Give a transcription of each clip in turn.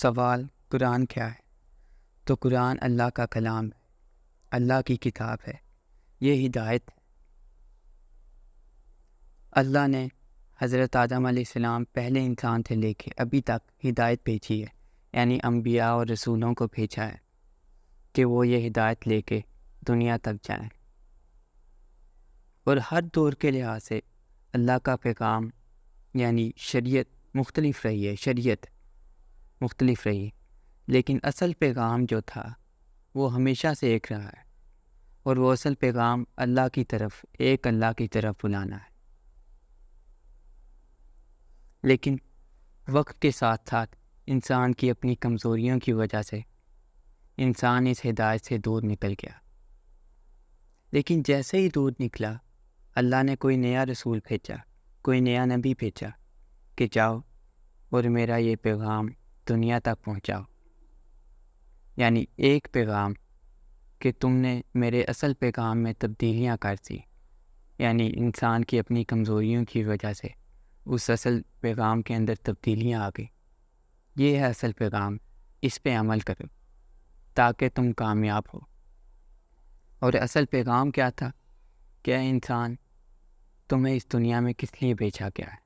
سوال قرآن کیا ہے؟ تو قرآن اللہ کا کلام ہے، اللہ کی کتاب ہے، یہ ہدایت ہے۔ اللہ نے حضرت آدم علیہ السلام پہلے انسان سے لے کے ابھی تک ہدایت بھیجی ہے، یعنی انبیاء اور رسولوں کو بھیجا ہے کہ وہ یہ ہدایت لے کے دنیا تک جائیں، اور ہر دور کے لحاظ سے اللہ کا پیغام یعنی شریعت مختلف رہی، لیکن اصل پیغام جو تھا وہ ہمیشہ سے ایک رہا ہے، اور وہ اصل پیغام اللہ کی طرف بلانا ہے۔ لیکن وقت کے ساتھ ساتھ انسان کی اپنی کمزوریوں کی وجہ سے انسان اس ہدایت سے دور نکل گیا۔ لیکن جیسے ہی دور نکلا، اللہ نے کوئی نیا رسول بھیجا، کوئی نیا نبی بھیجا کہ جاؤ اور میرا یہ پیغام دنیا تک پہنچاؤ، یعنی ایک پیغام کہ تم نے میرے اصل پیغام میں تبدیلیاں کر دی، یعنی انسان کی اپنی کمزوریوں کی وجہ سے اس اصل پیغام کے اندر تبدیلیاں آ گئی۔ یہ ہے اصل پیغام، اس پہ عمل کرو تاکہ تم کامیاب ہو۔ اور اصل پیغام کیا تھا؟ کہ اے انسان، تمہیں اس دنیا میں کس لیے بھیجا گیا ہے؟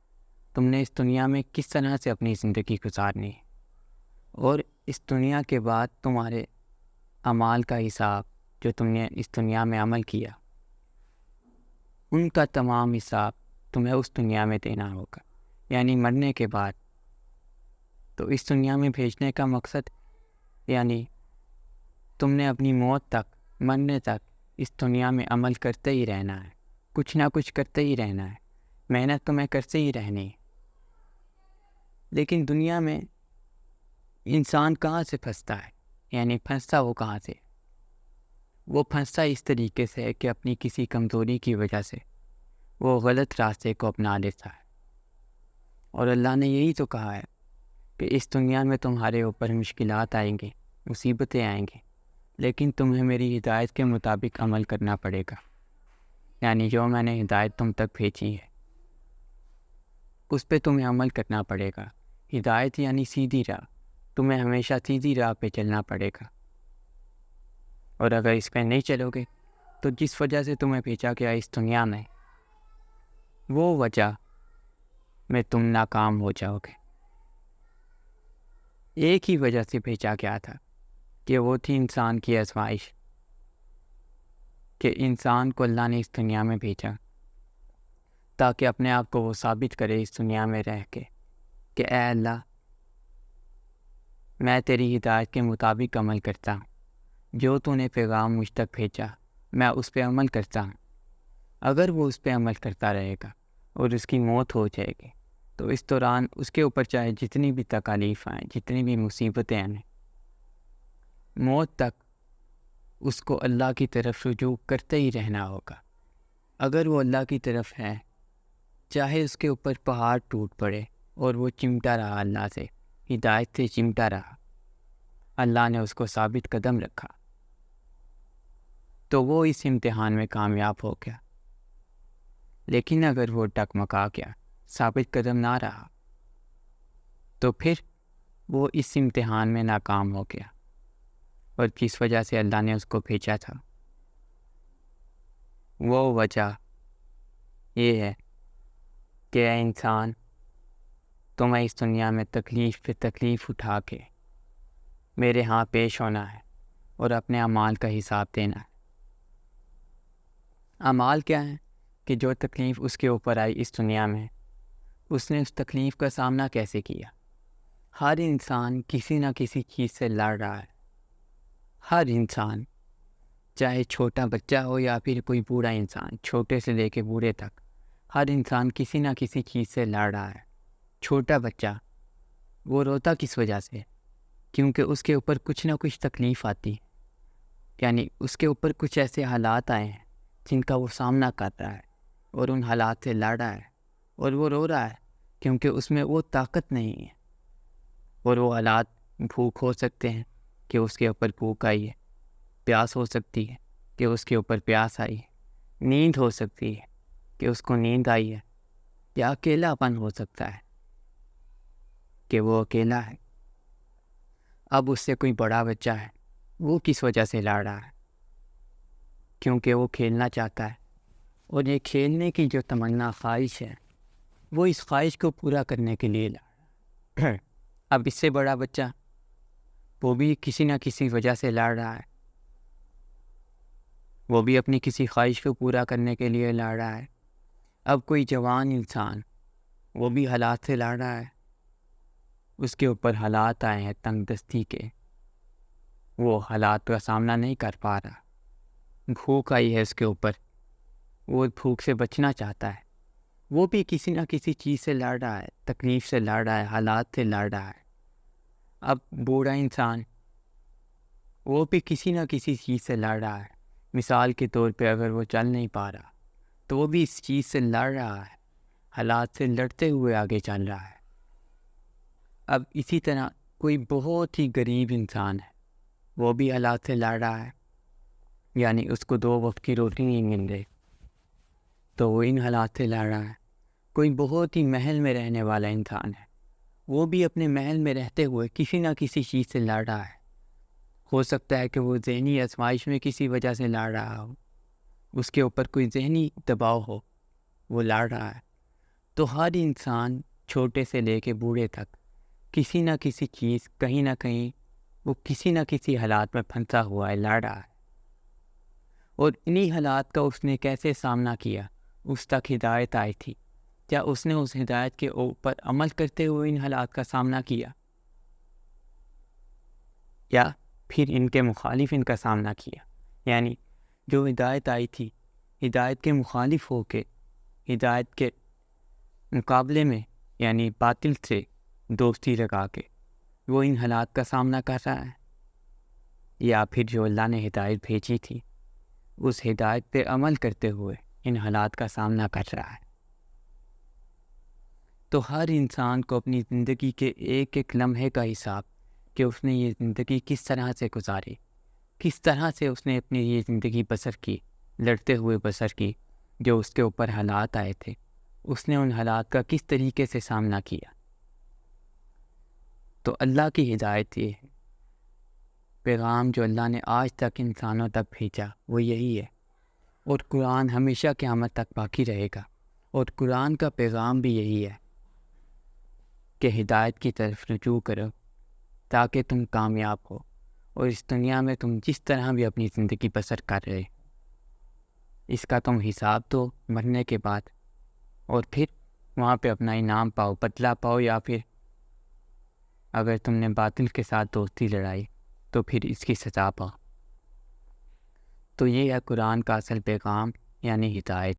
تم نے اس دنیا میں کس طرح سے اپنی زندگی گزارنی ہے، اور اس دنیا کے بعد تمہارے اعمال کا حساب جو تم نے اس دنیا میں عمل کیا، ان کا تمام حساب تمہیں اس دنیا میں دینا ہوگا، یعنی مرنے کے بعد۔ تو اس دنیا میں بھیجنے کا مقصد یعنی تم نے اپنی موت تک، مرنے تک اس دنیا میں عمل کرتے ہی رہنا ہے، کچھ نہ کچھ کرتے ہی رہنا ہے، محنت تمہیں کرتے ہی رہنی ہے۔ لیکن دنیا میں انسان کہاں سے پھنستا ہے؟ یعنی پھنستا وہ کہاں سے؟ وہ پھنستا اس طریقے سے ہے کہ اپنی کسی کمزوری کی وجہ سے وہ غلط راستے کو اپنا لیتا ہے۔ اور اللہ نے یہی تو کہا ہے کہ اس دنیا میں تمہارے اوپر مشکلات آئیں گے، مصیبتیں آئیں گی، لیکن تمہیں میری ہدایت کے مطابق عمل کرنا پڑے گا، یعنی جو میں نے ہدایت تم تک بھیجی ہے اس پہ تمہیں عمل کرنا پڑے گا۔ ہدایت یعنی سیدھی راہ، تمہیں ہمیشہ سیدھی راہ پہ چلنا پڑے گا، اور اگر اس پہ نہیں چلو گے تو جس وجہ سے تمہیں بھیجا گیا اس دنیا میں، وہ وجہ میں تم ناکام ہو جاؤ گے۔ ایک ہی وجہ سے بھیجا گیا تھا کہ وہ تھی انسان کی آزمائش، کہ انسان کو اللہ نے اس دنیا میں بھیجا تاکہ اپنے آپ کو وہ ثابت کرے اس دنیا میں رہ کے کہ اے اللہ، میں تیری ہدایت کے مطابق عمل کرتا ہوں، جو تو نے پیغام مجھ تک بھیجا میں اس پہ عمل کرتا ہوں۔ اگر وہ اس پہ عمل کرتا رہے گا اور اس کی موت ہو جائے گی تو اس دوران اس کے اوپر چاہے جتنی بھی تکالیف آئیں، جتنی بھی مصیبتیں آئیں، موت تک اس کو اللہ کی طرف رجوع کرتے ہی رہنا ہوگا۔ اگر وہ اللہ کی طرف ہے، چاہے اس کے اوپر پہاڑ ٹوٹ پڑے اور وہ چمٹا رہا، اللہ سے ہدایت سے چمٹا رہا، اللہ نے اس کو ثابت قدم رکھا تو وہ اس امتحان میں کامیاب ہو گیا۔ لیکن اگر وہ ڈگمگا گیا، ثابت قدم نہ رہا، تو پھر وہ اس امتحان میں ناکام ہو گیا، اور جس وجہ سے اللہ نے اس کو بھیجا تھا وہ وجہ یہ ہے کہ اے انسان، تمہیں اس دنیا میں تکلیف پہ تکلیف اٹھا کے میرے ہاں پیش ہونا ہے اور اپنے اعمال کا حساب دینا ہے۔ اعمال کیا ہیں؟ کہ جو تکلیف اس کے اوپر آئی اس دنیا میں، اس نے اس تکلیف کا سامنا کیسے کیا۔ ہر انسان کسی نہ کسی چیز سے لڑ رہا ہے، ہر انسان، چاہے چھوٹا بچہ ہو یا پھر کوئی بوڑھا انسان، چھوٹے سے لے کے بوڑھے تک، ہر انسان کسی نہ کسی چیز سے لڑ رہا ہے۔ چھوٹا بچہ وہ روتا کس وجہ سے؟ کیونکہ اس کے اوپر کچھ نہ کچھ تکلیف آتی ہے، یعنی اس کے اوپر کچھ ایسے حالات آئے ہیں جن کا وہ سامنا کر رہا ہے اور ان حالات سے لڑ رہا ہے، اور وہ رو رہا ہے کیونکہ اس میں وہ طاقت نہیں ہے۔ اور وہ حالات بھوک ہو سکتے ہیں کہ اس کے اوپر بھوک آئی ہے، پیاس ہو سکتی ہے کہ اس کے اوپر پیاس آئی ہے، نیند ہو سکتی ہے کہ اس کو نیند آئی ہے، یا اکیلا پن ہو سکتا ہے کہ وہ اکیلا ہے۔ اب اس سے کوئی بڑا بچہ ہے، وہ کس وجہ سے لڑ رہا ہے؟ کیونکہ وہ کھیلنا چاہتا ہے، اور یہ کھیلنے کی جو تمنا خواہش ہے وہ اس خواہش کو پورا کرنے کے لیے لڑ رہا ہے۔ اب اس سے بڑا بچہ وہ بھی کسی نہ کسی وجہ سے لڑ رہا ہے، وہ بھی اپنی کسی خواہش کو پورا کرنے کے لیے لڑ رہا ہے۔ اب کوئی جوان انسان وہ بھی حالات سے لڑ رہا ہے، اس کے اوپر حالات آئے ہیں تنگ دستی کے، وہ حالات کا سامنا نہیں کر پا رہا، بھوک آئی ہے اس کے اوپر، وہ بھوک سے بچنا چاہتا ہے، وہ بھی کسی نہ کسی چیز سے لڑ رہا ہے، تکلیف سے لڑ رہا ہے، حالات سے لڑ رہا ہے۔ اب بوڑھا انسان وہ بھی کسی نہ کسی چیز سے لڑ رہا ہے، مثال کے طور پہ اگر وہ چل نہیں پا رہا تو وہ بھی اس چیز سے لڑ رہا ہے، حالات سے لڑتے ہوئے آگے چل رہا ہے۔ اب اسی طرح کوئی بہت ہی غریب انسان ہے، وہ بھی حالات سے لڑ رہا ہے، یعنی اس کو 2 وقت کی روٹی نہیں مل رہی تو وہ ان حالات سے لڑ رہا ہے۔ کوئی بہت ہی محل میں رہنے والا انسان ہے، وہ بھی اپنے محل میں رہتے ہوئے کسی نہ کسی چیز سے لڑ رہا ہے۔ ہو سکتا ہے کہ وہ ذہنی آزمائش میں کسی وجہ سے لڑ رہا ہو، اس کے اوپر کوئی ذہنی دباؤ ہو، وہ لڑ رہا ہے۔ تو ہر انسان چھوٹے سے لے کے بوڑھے تک کسی نہ کسی چیز، کہیں نہ کہیں وہ کسی نہ کسی حالات میں پھنسا ہوا ہے، لڑ رہا ہے۔ اور انہی حالات کا اس نے کیسے سامنا کیا؟ اس تک ہدایت آئی تھی، کیا اس نے اس ہدایت کے اوپر عمل کرتے ہوئے ان حالات کا سامنا کیا، یا پھر ان کے مخالف ان کا سامنا کیا؟ یعنی جو ہدایت آئی تھی، ہدایت کے مخالف ہو کے، ہدایت کے مقابلے میں یعنی باطل سے دوستی لگا کے وہ ان حالات کا سامنا کر رہا ہے، یا پھر جو اللہ نے ہدایت بھیجی تھی اس ہدایت پہ عمل کرتے ہوئے ان حالات کا سامنا کر رہا ہے۔ تو ہر انسان کو اپنی زندگی کے ایک ایک لمحے کا حساب، کہ اس نے یہ زندگی کس طرح سے گزاری، کس طرح سے اس نے اپنی یہ زندگی بسر کی، لڑتے ہوئے بسر کی، جو اس کے اوپر حالات آئے تھے اس نے ان حالات کا کس طریقے سے سامنا کیا۔ تو اللہ کی ہدایت یہ ہے، پیغام جو اللہ نے آج تک انسانوں تک بھیجا وہ یہی ہے، اور قرآن ہمیشہ قیامت تک باقی رہے گا، اور قرآن کا پیغام بھی یہی ہے کہ ہدایت کی طرف رجوع کرو تاکہ تم کامیاب ہو، اور اس دنیا میں تم جس طرح بھی اپنی زندگی بسر کر رہے اس کا تم حساب دو مرنے کے بعد، اور پھر وہاں پہ اپنا انعام پاؤ، بدلہ پاؤ، یا پھر اگر تم نے باطل کے ساتھ دوستی لڑائی تو پھر اس کی سزا پاؤ۔ تو یہ ہے قرآن کا اصل پیغام، یعنی ہدایت۔